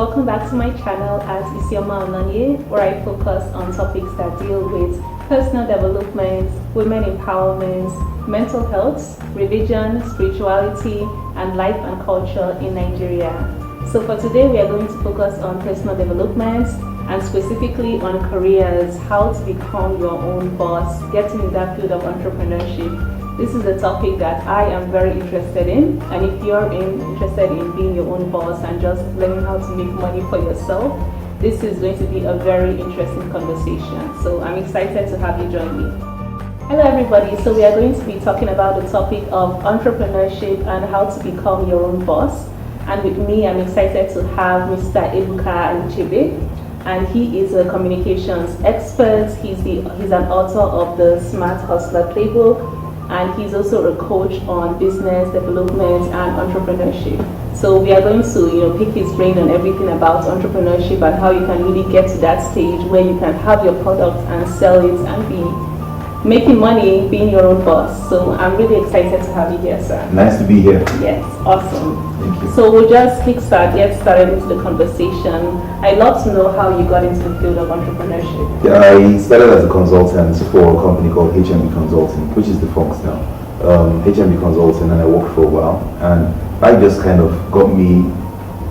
Welcome back to my channel at Isioma Ononye, where I focus on topics that deal with personal development, women empowerment, mental health, religion, spirituality, and life and culture in Nigeria. So for today, we are going to focus on personal development and specifically on careers, how to become your own boss, getting in that field of entrepreneurship. This is a topic that I am very interested in, and if you're interested in being your own boss and just learning how to make money for yourself, this is going to be a very interesting conversation. So I'm excited to have you join me. Hello everybody, so we are going to be talking about the topic of entrepreneurship and how to become your own boss. And with me, I'm excited to have Mr. Ebuka Anichebe, and he is a communications expert. He's an author of the Smart Hustler Playbook, and he's also a coach on business development and entrepreneurship. So we are going to, pick his brain on everything about entrepreneurship and how you can really get to that stage where you can have your product and sell it and be making money being your own boss. So I'm really excited to have you here, sir. Nice to be here. Yes, awesome. Thank you. So we'll just get started into the conversation. I'd love to know how you got into the field of entrepreneurship. Yeah, I started as a consultant for a company called HMB Consulting, which is defunct now. HMB Consulting, and I worked for a while, and that just kind of got me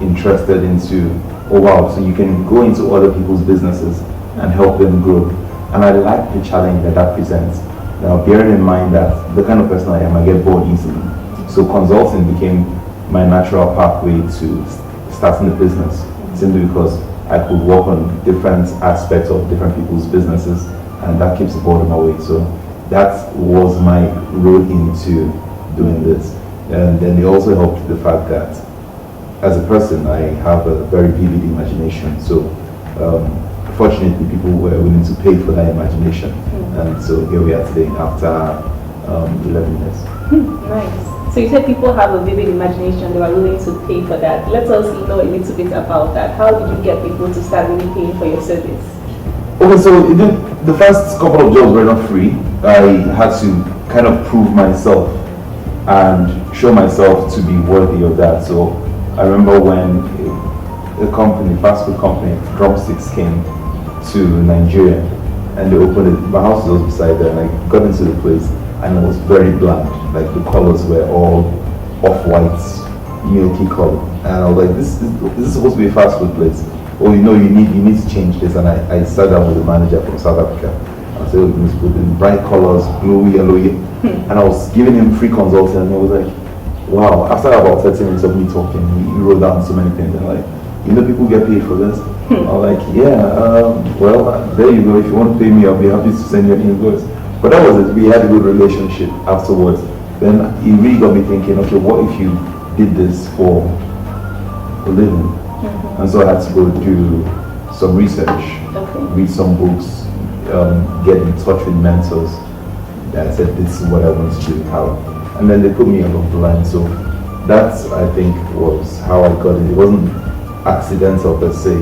interested into, oh wow, so you can go into other people's businesses and help them grow. And I like the challenge that presents. Now, bearing in mind that the kind of person I am, I get bored easily. So consulting became my natural pathway to starting a business, simply because I could work on different aspects of different people's businesses, and that keeps the boredom away. So that was my road into doing this. And then it also helped the fact that as a person, I have a very vivid imagination. So fortunately, people were willing to pay for that imagination. And so here we are today after 11 years. Nice. So you said people have a vivid imagination, they were willing to pay for that. Let us know a little bit about that. How did you get people to start really paying for your service? Okay, so the first couple of jobs were not free. I had to kind of prove myself and show myself to be worthy of that. So I remember when a company, fast food company, Drumsticks, came to Nigeria, and they opened it. My house was beside there, and I got into the place, and it was very bland. Like the colors were all off-white, milky color, and I was like, "This is supposed to be a fast food place. Oh, you need to change this." And I sat down with the manager from South Africa. I said, "We need to put in bright colors, blue, yellow, and I was giving him free consulting, and he was like, "Wow!" After about 30 minutes of me talking, he wrote down so many things, and like, people get paid for this. I'm like, yeah, well, there you go. If you want to pay me, I'll be happy to send you an invoice. But that was it. We had a good relationship afterwards. Then it really got me thinking, okay, what if you did this for a living? And so I had to go do some research, read some books, get in touch with mentors. And I said, this is what I want to do. How? And then they put me along the line. So that, I think, was how I got it. It wasn't accidental per se.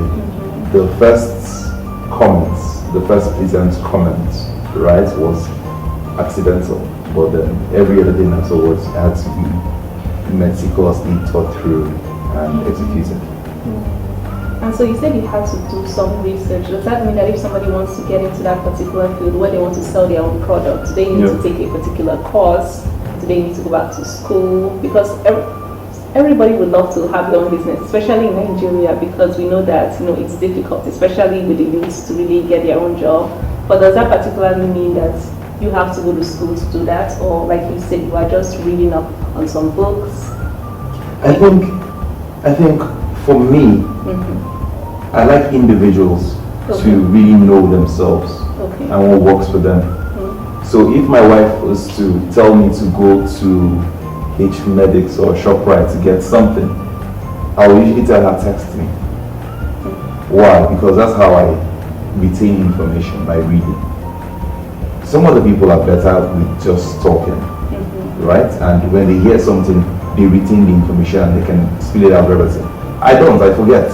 The first comments, the first pleasant comments, right, was accidental. But then every other thing afterwards had to be meticulously thought through and executed. And so you said you had to do some research. Does that mean that if somebody wants to get into that particular field where they want to sell their own product, do they need to take a particular course? Do they need to go back to school? Because everybody would love to have their own business, especially in Nigeria, because we know that it's difficult, especially with the youth, to really get their own job. But does that particularly mean that you have to go to school to do that, or like you said, you are just reading up on some books? I think for me, I like individuals to really know themselves and what works for them. So if my wife was to tell me to go to H Medics or ShopRite to get something, I will usually tell her text me. Why? Because that's how I retain information, by reading. Some other people are better with just talking, right? And when they hear something, they retain the information and they can spill it out verbatim. I don't, I forget.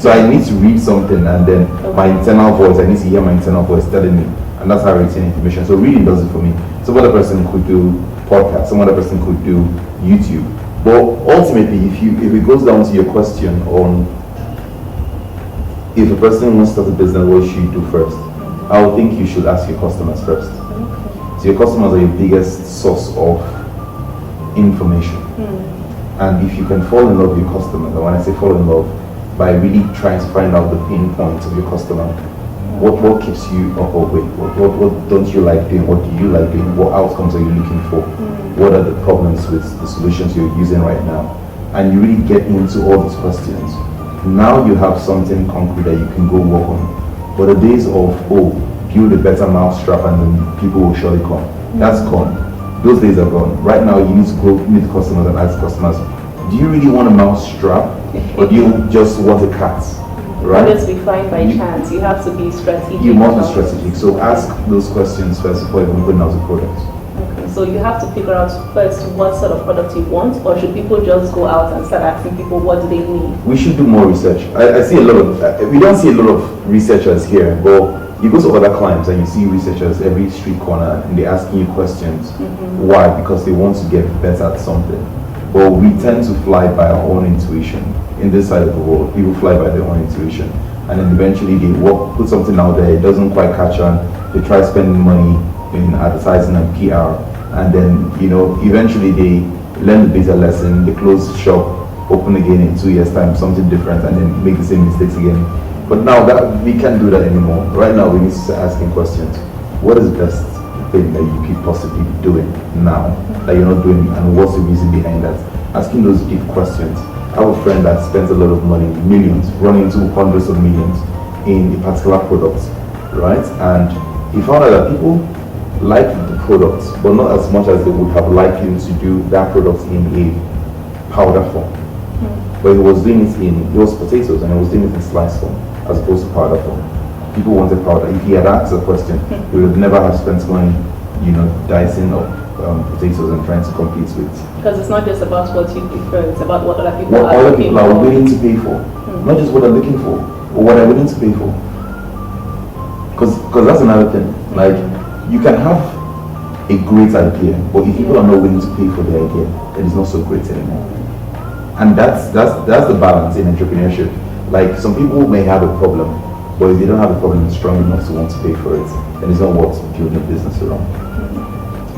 So I need to read something, and then my internal voice, I need to hear my internal voice telling me, and that's how I retain information. So reading does it for me. Some other person could do podcast, some other person could do YouTube. But ultimately, if it goes down to your question on if a person wants to start a business, what should you do first? I would think you should ask your customers first. So your customers are your biggest source of information. And if you can fall in love with your customers, and when I say fall in love, by really trying to find out the pain points of your customer, what keeps you up awake? What don't you like doing? What do you like doing? What outcomes are you looking for? What are the problems with the solutions you're using right now? And you really get into all these questions. Now you have something concrete that you can go work on. But the days of, build a better mousetrap and then people will surely come, that's gone. Those days are gone. Right now you need to go meet customers and ask customers, do you really want a mousetrap or do you just want a cat? Right? Just be flying by chance. You have to be strategic. You must be strategic. So ask those questions first before even putting out the product. Okay. So you have to figure out first what sort of product you want, or should people just go out and start asking people what do they need? We should do more research. I see a lot of, we don't see a lot of researchers here, but you go to other clients and you see researchers every street corner and they're asking you questions. Why? Because they want to get better at something. But we tend to fly by our own intuition. In this side of the world, people fly by their own intuition. And then eventually they put something out there, it doesn't quite catch on, they try spending money in advertising and PR. And then, eventually they learn the basic lesson, they close shop, open again in 2 years' time, something different, and then make the same mistakes again. But now that we can't do that anymore. Right now we need to start asking questions. What is the best thing that you could possibly be doing now that you're not doing, and what's the reason behind that? Asking those deep questions. I have a friend that spends a lot of money, millions, running into hundreds of millions in a particular product, right? And he found out that people like the product, but not as much as they would have liked him to do that product in a powder form. But he was doing it it was potatoes, and he was doing it in slice form as opposed to powder form. People wanted powder. If he had asked a question, he would never have spent money, dicing up potatoes and trying to compete with. Because it's not just about what you prefer, it's about what other people what are other people are willing to pay for. Not just what they're looking for, but what they're willing to pay for. Because that's another thing. Like, you can have a great idea, but if people are not willing to pay for the idea, then it's not so great anymore. And that's the balance in entrepreneurship. Like, some people may have a problem, but if they don't have a problem strong enough to want to pay for it, then it's not worth building a business around.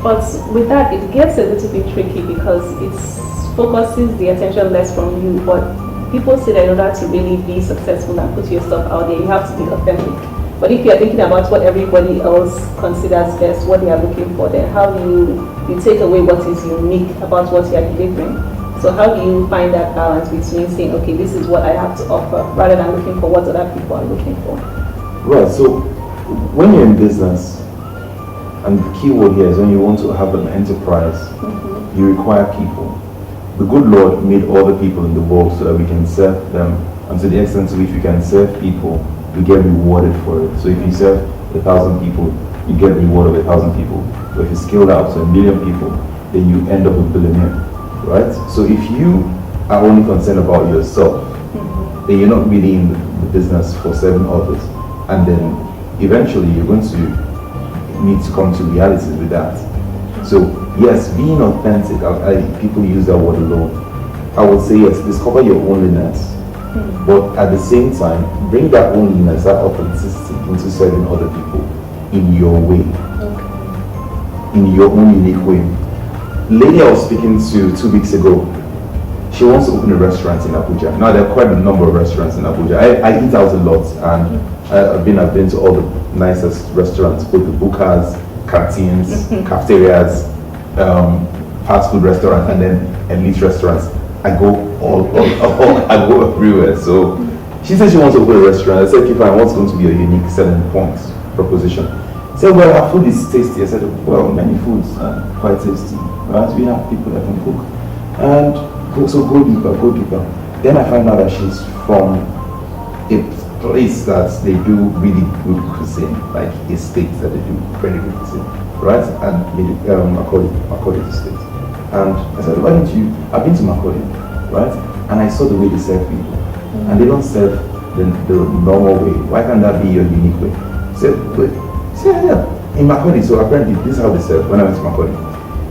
But with that, it gets a little bit tricky because it focuses the attention less from you. But people say that in order to really be successful and put your stuff out there, you have to be authentic. But if you're thinking about what everybody else considers best, what they are looking for, then how do you take away what is unique about what you're delivering? So how do you find that balance between saying, okay, this is what I have to offer, rather than looking for what other people are looking for? Right, so when you're in business, and the key word here is when you want to have an enterprise, you require people. The good Lord made all the people in the world so that we can serve them, and to the extent to which we can serve people, we get rewarded for it. So if you serve 1,000 people, you get reward of 1,000 people. But if you scale out to 1 million people, then you end up a billionaire. Right? So if you are only concerned about yourself, then you're not really in the business for serving others. And then eventually you're going to need to come to realities with that. So yes, being authentic, people use that word alone. I would say yes, discover your onlyness. But at the same time, bring that onlyness, that authenticity into serving other people in your way. In your own unique way. Lady I was speaking to 2 weeks ago, she wants to open a restaurant in Abuja. Now there are quite a number of restaurants in Abuja. I eat out a lot, and I've been to all the nicest restaurants, both the bukas, canteens, cafeterias, fast food restaurants, and then elite restaurants. I go I go everywhere. So she said she wants to open a restaurant. I said, okay, fine, what's going to be a unique selling point proposition? She said, well, our food is tasty. I said, well, many foods are quite tasty. Right? We have people that can cook. And so go deeper. Then I find out that she's from a place that they do really good cuisine, like a state that they do very good cuisine, right? And Macaulay state. And I said, why don't you, I've been to Macaulay, right? And I saw the way they serve people. And they don't serve the normal way. Why can't that be your unique way? She said, wait. Yeah, in Macaulay, so apparently this is how they serve when I went to Macaulay.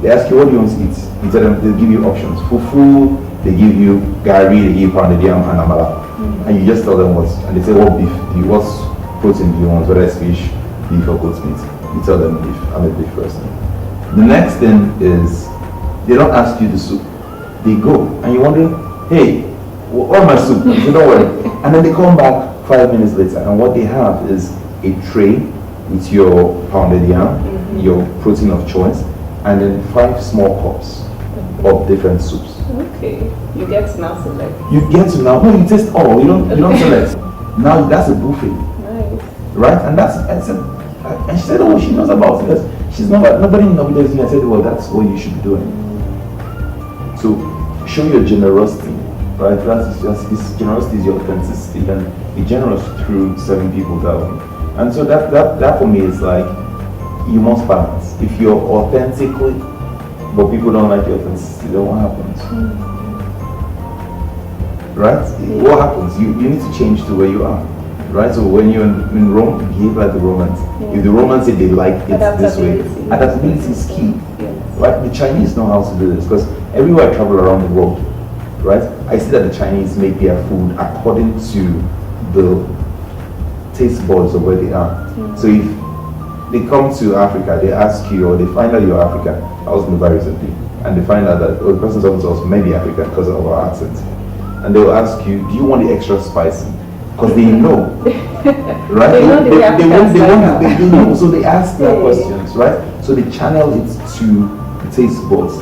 They ask you, what do you want to eat? You tell them, they'll give you options. Fufu, They give you gari, they give you pounded yam and amala. And you just tell them what, and they say, what beef do you, what protein do you want, whether it's fish, beef or goat meat. You tell them beef, I'm a beef person. The next thing is, they don't ask you the soup. They go, and you're wondering, hey, what my soup? They say, don't worry. And then they come back 5 minutes later, and what they have is a tray with your pounded yam, your protein of choice, and then 5 small cups of different soups. Okay, you get to now select. You get to now, no, you taste all, you don't select. Now that's a buffet. Nice. Right? And and she said, oh, she knows about it. She's nobody in Nobody. I said, well, that's what you should be doing. So show your generosity, right? Generosity is your authenticity, and be generous through serving people that way. And so that for me is like, you must balance. If you're authentically, but people don't like your authenticity, then what happens? Right? What happens? You need to change to where you are. Right? So when you're in Rome, behave like the Romans. If the Romans say they like it this way, adaptability is key. Right? The Chinese know how to do this, because everywhere I travel around the world, right, I see that the Chinese make their food according to the taste buds of where they are. So if they come to Africa, they ask you, or they find out you're African. I was in Dubai recently, and they find out that the person's talking to us maybe African because of our accent. And they will ask you, do you want the extra spicy? Because they know, right? They know, so they ask their questions, right? So they channel it to the taste buds.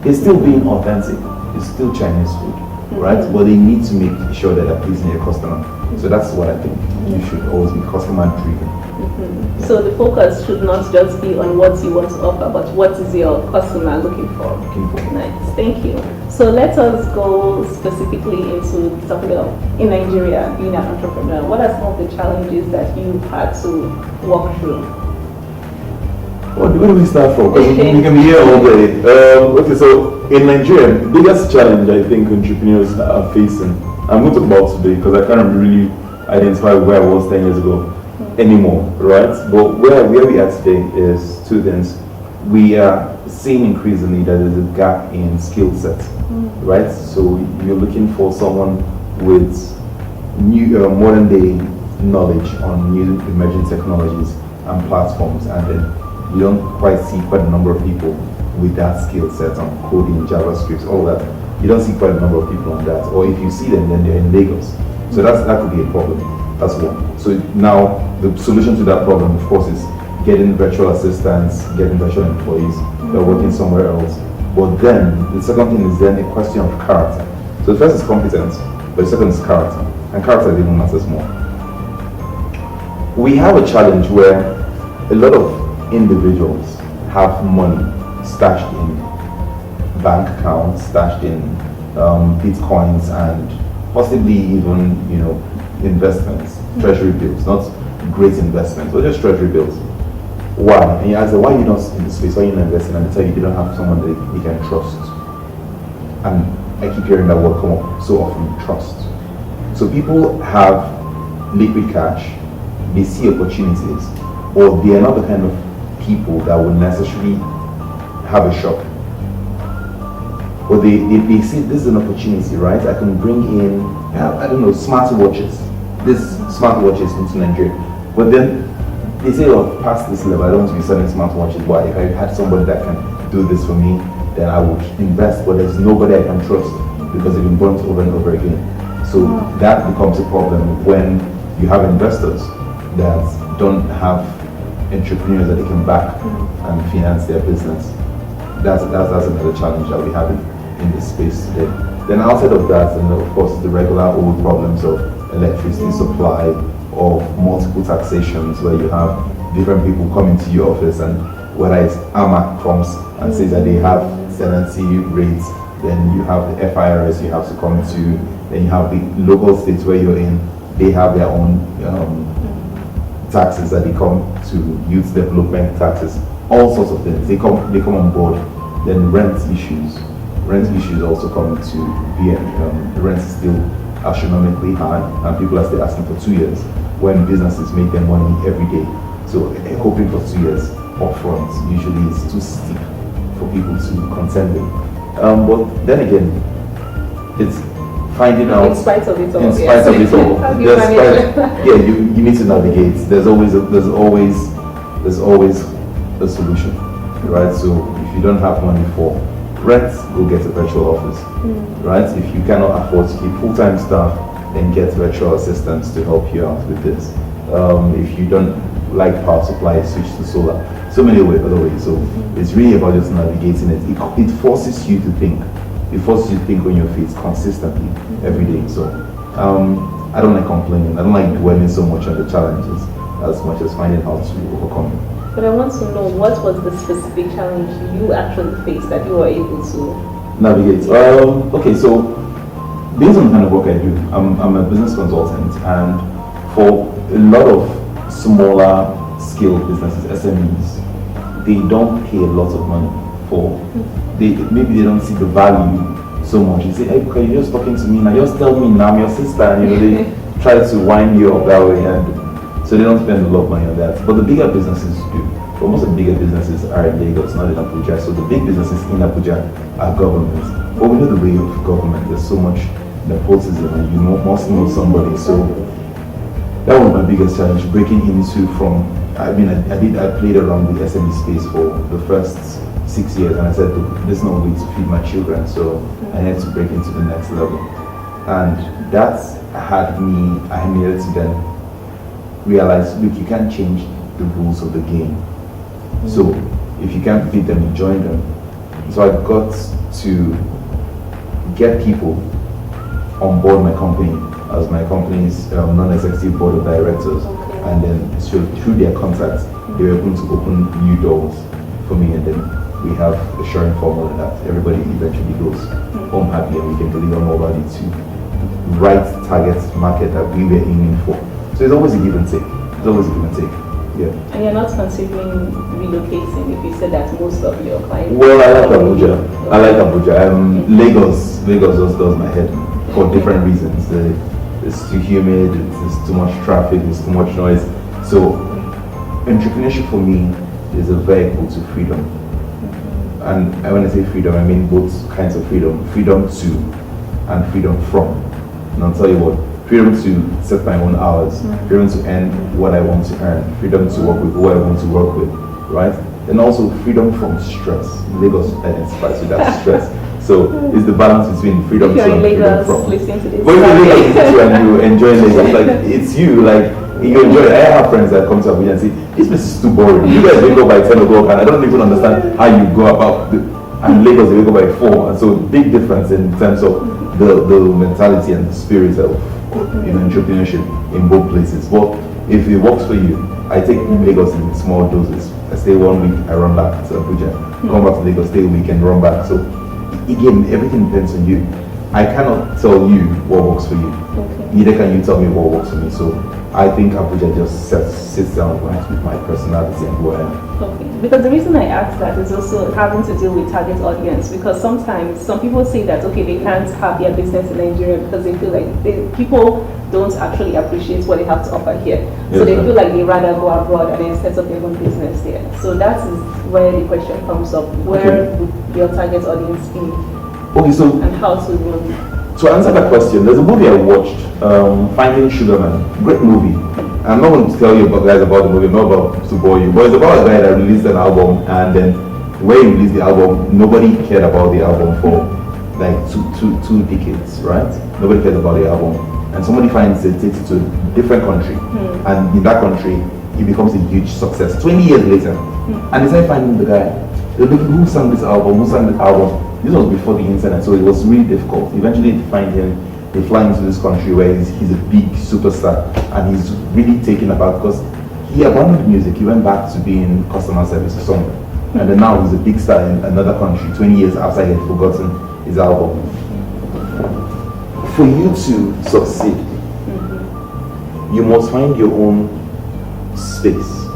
It's still being authentic. It's still Chinese food, right? But they need to make sure that they're pleasing their customer. So that's what I think. You should always be customer driven. So the focus should not just be on what you want to offer, but what is your customer looking for. Nice, thank you. So let us go specifically into talking about in Nigeria, being an entrepreneur. What are some of the challenges that you've had to walk through? Where do we start from? Because we can be here all day. Okay, so in Nigeria, the biggest challenge I think entrepreneurs are facing, I'm going to talk about today because I can't really identify where I was 10 years ago anymore, right? But where we are today is two things. We are seeing increasingly that there's a gap in skill set, right? So you're looking for someone with new modern day knowledge on new emerging technologies and platforms, and then you don't quite see quite a number of people with that skill set on coding, JavaScript, all that. You don't see quite a number of people on that, or if you see them, then they're in Lagos. So that could be a problem. That's one. So now the solution to that problem, of course, is getting virtual assistants, getting virtual employees that are working somewhere else. But then the second thing is then a question of character. So the first is competence, but the second is character, and character even matters more. We have a challenge where a lot of individuals have money stashed in bank accounts, stashed in bitcoins, and possibly even investments, treasury bills, not great investments, but just treasury bills. Why? And you ask them, why are you not in this space? Why are you not investing? And they tell you they don't have someone that they can trust. And I keep hearing that word come up so often, trust. So people have liquid cash, they see opportunities, or they are not the kind of people that would necessarily have a shop. Or they see this is an opportunity, right? I can bring in, I don't know, smartwatches. This smartwatches into Nigeria. But then they say, oh, past this level, I don't want to be selling smartwatches. But if I had somebody that can do this for me, then I would invest. But there's nobody I can trust because they've been burnt over and over again. So that becomes a problem when you have investors that don't have entrepreneurs that they can back and finance their business. That's another challenge that we have in this space today. Then outside of that, and of course the regular old problems of electricity supply, of multiple taxations, where you have different people coming to your office, and whether it's AMA comes and says that they have tenancy rates, then you have the FIRS you have to come to, then you have the local states where you're in, they have their own taxes that they come to, youth development taxes, all sorts of things. They come on board. Then rent issues also come to be, the rent is still astronomically high, and people are still asking for 2 years when businesses make their money every day. So hoping for 2 years upfront usually is too steep for people to contend with. But then again, It's finding out. In spite of it all. In spite of it all. How do you manage it? Yeah, you need to navigate. There's always a solution, right? So if you don't have money for rent, go get a virtual office, right? If you cannot afford to keep full-time staff, then get virtual assistants to help you out with this. If you don't like power supply, switch to solar. So many other ways. So it's really about just navigating it. It forces you to think. It forces you to think on your feet consistently every day. So I don't like complaining. I don't like dwelling so much on the challenges as much as finding how to overcome them. But I want to know, what was the specific challenge you actually faced that you were able to navigate? Okay, so based on the kind of work I do, I'm a business consultant, and for a lot of smaller scale businesses, SMEs, they don't pay a lot of money for. Maybe they don't see the value so much. You say, hey, Ebuka, you're just talking to me now. Just tell me now, I'm your sister, and they try to wind you up that way, and so they don't spend a lot of money on that. But the bigger businesses do. But most of the bigger businesses are in Lagos, not in Abuja. So the big businesses in Abuja are governments. But we know the way of government. There's so much nepotism, and you must know somebody. So that was my biggest challenge, breaking into from. I played around the SME space for the first 6 years, and I said, there's no way to feed my children, so I had to break into the next level. And that I needed to then realize, look, you can't change the rules of the game. So if you can't beat them, you join them. So I got to get people on board my company as my company's non-executive board of directors. And then through their contacts, they were able to open new doors for me, and then we have a sharing formula that everybody eventually goes home happy, and we can deliver more value to the right target market that we were aiming for. So it's always a give and take. It's always a give and take. Yeah. And you're not considering relocating if you said that most of your clients. Well, I like Abuja. I like Abuja. Lagos just does my head for different reasons. It's too humid, it's too much traffic, it's too much noise. So entrepreneurship for me is a vehicle to freedom. And when I say freedom, I mean both kinds of freedom. Freedom to and freedom from. And I'll tell you what, freedom to set my own hours, freedom to earn what I want to earn, freedom to work with who I want to work with, right? And also freedom from stress. Lagos identifies with that stress. So it's the balance between freedom to and freedom from. Listening to this. But if you're in Lagos and you enjoy Lagos, like it's you, like you enjoy it. I have friends that come to Abuja and say, this place is too boring. You guys wake up by 10 o'clock and I don't even understand how you go about and Lagos they wake up by 4. And so big difference in terms of the mentality and the spirit of entrepreneurship in both places. But if it works for you, I take Lagos in small doses. I stay 1 week, I run back to Abuja. Come back to Lagos, stay a week and run back. So again, everything depends on you. I cannot tell you what works for you. Neither can you tell me what works for me. So I think Abuja just sits down right with my personality and who I am. Okay. Because the reason I asked that is also having to deal with target audience. Because sometimes some people say that they can't have their business in Nigeria because they feel like people don't actually appreciate what they have to offer here. So they feel like they rather go abroad and then set up their own business there. So that is where the question comes up: where would your target audience be? Okay, so and how to run. To answer that question, there's a movie I watched, Finding Sugarman. Great movie. I'm not going to tell you guys about the movie, I'm not about to bore you, but it's about a guy that released an album, and then when he released the album, nobody cared about the album for like two decades, right? Nobody cared about the album. And somebody finds it, takes it to a different country, and in that country, he becomes a huge success. 20 years later, and they start finding the guy. They're looking, who sang this album? Who sang this album? This was before the internet, so it was really difficult. Eventually, they find him. They fly into this country where he's a big superstar, and he's really taken aback because he abandoned music. He went back to being customer service or somewhere, and then now he's a big star in another country. 20 years after he had forgotten his album. For you to succeed, you must find your own space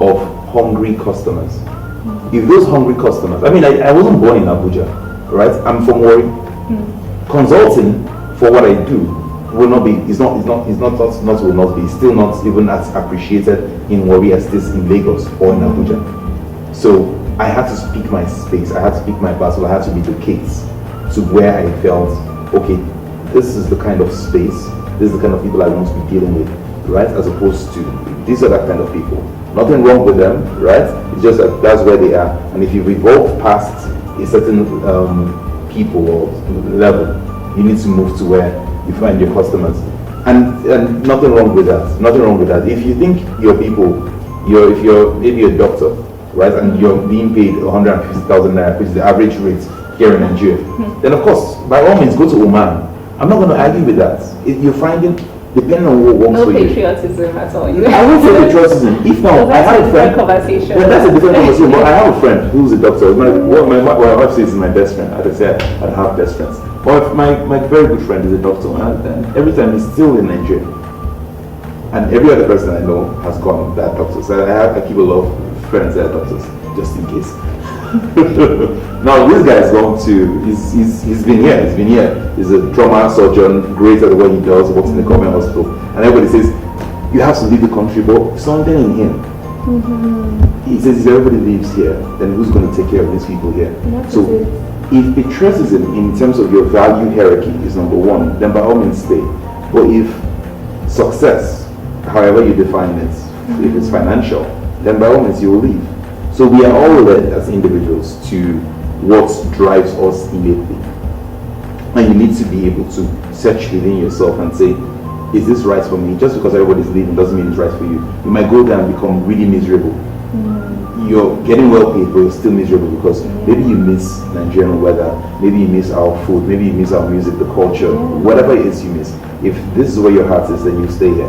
of hungry customers. If those hungry customers, I wasn't born in Abuja, right? I'm from Warri. Consulting for what I do will not be, it's still not even as appreciated in Warri as this in Lagos or in Abuja. So I had to speak my space, I had to speak my battle, I had to relocate to where I felt okay, this is the kind of space, this is the kind of people I want to be dealing with, right? As opposed to, these are that kind of people. Nothing wrong with them, right? It's just that that's where they are. And if you've evolved past a certain people or level, you need to move to where you find your customers. And nothing wrong with that. Nothing wrong with that. If you think your people, if you're maybe a doctor, right, and you're being paid 150,000 naira, which is the average rate here in Nigeria, then of course, by all means, go to Oman. I'm not going to argue with that. You're finding, depending on what works for you. No patriotism at all. I won't say patriotism. If now, I have a friend. Conversation. Yeah, that's a different conversation. But I have a friend who's a doctor. My wife says is my best friend. As I said, I have best friends. But my very good friend is a doctor, and every time he's still in Nigeria. And every other person I know has gone that doctor. So I keep a lot of friends that are doctors, just in case. Now this guy has gone to, he's been here. He's a trauma surgeon, great at what he does, works in the government hospital. And everybody says, you have to leave the country, but something in him. He says, if everybody lives here, then who's going to take care of these people here? So if patriotism in terms of your value hierarchy is number one, then by all means stay. But if success, however you define it, if it's financial, then by all means you will leave. So we are all led as individuals to what drives us innately. And you need to be able to search within yourself and say, is this right for me? Just because everybody's leaving doesn't mean it's right for you. You might go there and become really miserable. You're getting well paid, but you're still miserable because maybe you miss Nigerian weather, maybe you miss our food, maybe you miss our music, the culture, whatever it is you miss. If this is where your heart is, then you stay here,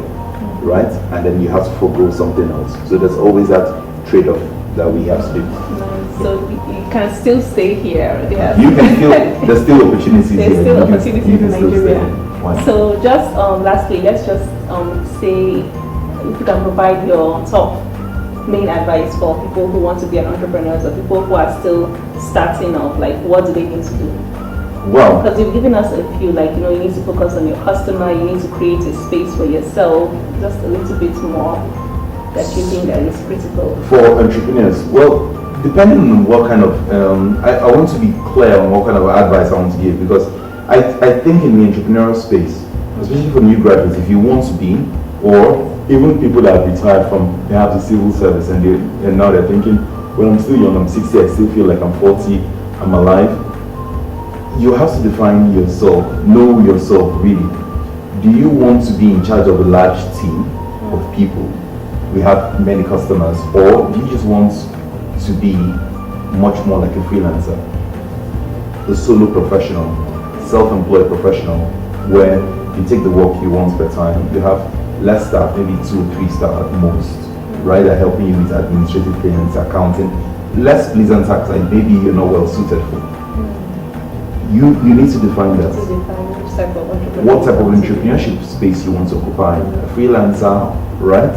right? And then you have to forego something else. So there's always that trade-off that we have to do. So you can still stay here. You can still, there's still opportunities here. There's still opportunities in Nigeria. Wow. So just lastly, let's just say if you can provide your top main advice for people who want to be an entrepreneurs or people who are still starting off, like what do they need to do? Well, because you've given us a few, like, you know, you need to focus on your customer, you need to create a space for yourself, just a little bit more that you think that is critical. For entrepreneurs, well, depending on what kind of, I want to be clear on what kind of advice I want to give, because I think in the entrepreneurial space, especially for new graduates, if you want to be, or even people that have retired from perhaps the civil service and now they're thinking, well, I'm still young, I'm 60, I still feel like I'm 40, I'm alive. You have to define yourself, know yourself really. Do you want to be in charge of a large team of people? We have many customers, or do you just want to be much more like a freelancer, a solo professional, self-employed professional, where you take the work you want per time, you have less staff, maybe 2 or 3 staff at most, right? They're helping you with administrative payments, accounting, less pleasant tasks that maybe you're not well suited for. You need to define that. What type of entrepreneurship space you want to occupy? A freelancer, right?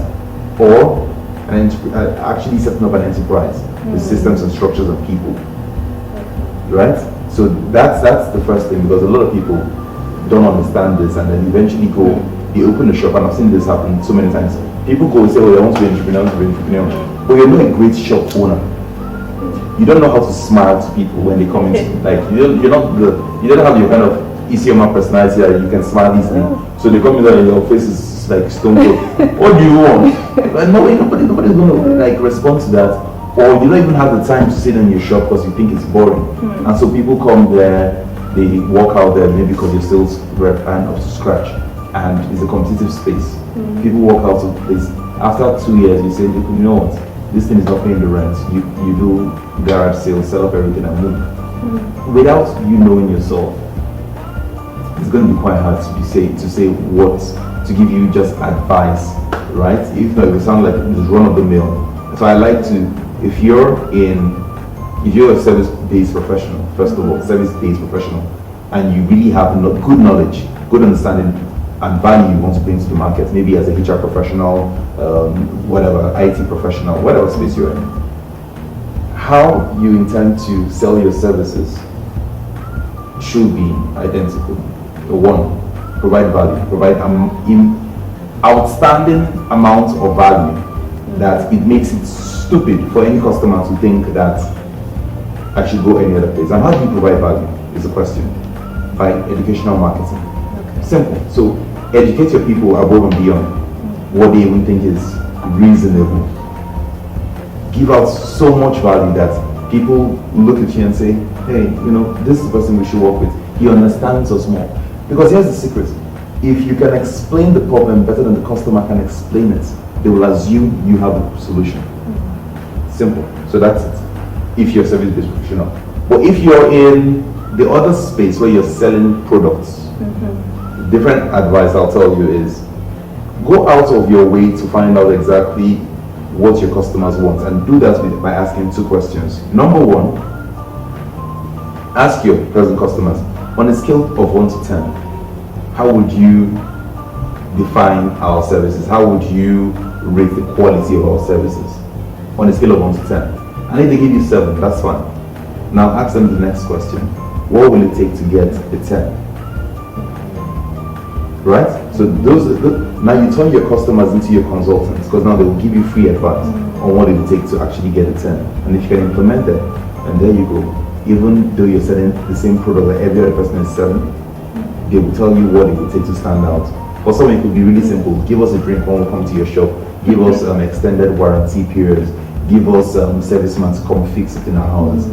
Or actually setting up an enterprise with systems and structures and people, right? So that's the first thing, because a lot of people don't understand this, and then eventually go, they open a shop, and I've seen this happen so many times. People go and say, oh, I want to be an entrepreneur, but you're not a great shop owner. You don't know how to smile to people when they come into, like, you don't have your kind of Isioma personality that you can smile easily. So they come in there and your face is like stone cold. What do you want? Like, nobody's going to like respond to that. Or you don't even have the time to sit in your shop because you think it's boring. And so people come there, they walk out there maybe because your sales rep and up to scratch, and it's a competitive space. People walk out of the place. After 2 years, you say, you know what? This thing is not paying the rent. You do garage sales, sell up everything and move. Without you knowing yourself, it's going to be quite hard to say what to give you just advice, right? If not, it will sound like it's run of the mill. So I like to, if you're a service-based professional, first of all, service-based professional, and you really have good knowledge, good understanding, and value you want to bring to the market, maybe as a HR professional, whatever, IT professional, whatever space you're in, how you intend to sell your services should be identical. One, provide value, provide outstanding amount of value that it makes it stupid for any customer to think that I should go any other place. And how do you provide value is the question. by educational marketing. Okay. Simple. So educate your people above and beyond what they even think is reasonable. Give out so much value that people look at you and say, hey, this is the person we should work with. He understands us more. Because here's the secret. If you can explain the problem better than the customer can explain it, they will assume you have a solution. Simple. So that's it. If you're a service professional. But if you're in the other space where you're selling products, different advice I'll tell you is go out of your way to find out exactly what your customers want, and do that by asking 2 questions. Number 1, ask your present customers, on a scale of 1 to 10, how would you define our services? How would you rate the quality of our services? On a scale of 1 to 10. And if they give you 7, that's fine. Now ask them the next question. What will it take to get a 10? Right? So now you turn your customers into your consultants, because now they will give you free advice on what it will take to actually get a 10. And if you can implement that, and there you go. Even though you're selling the same product that every other person is selling, they will tell you what it will take to stand out. For some, it could be really simple. Give us a drink when we come to your shop. Give us extended warranty periods. Give us servicemen to come fix it in our house.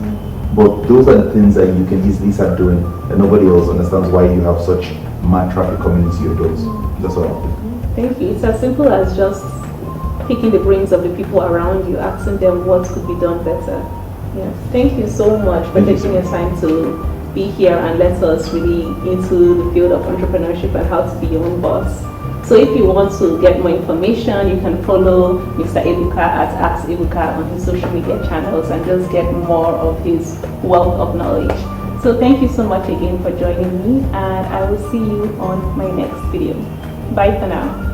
But those are the things that you can easily start doing, and nobody else understands why you have such mad traffic coming into your doors. That's what I think. Thank you. It's as simple as just picking the brains of the people around you, asking them what could be done better. Yeah. Thank you so much for taking your time to be here and let us really into the field of entrepreneurship and how to be your own boss. So if you want to get more information, you can follow Mr. Ebuka at Ask Ebuka on his social media channels and just get more of his wealth of knowledge. So thank you so much again for joining me, and I will see you on my next video. Bye for now.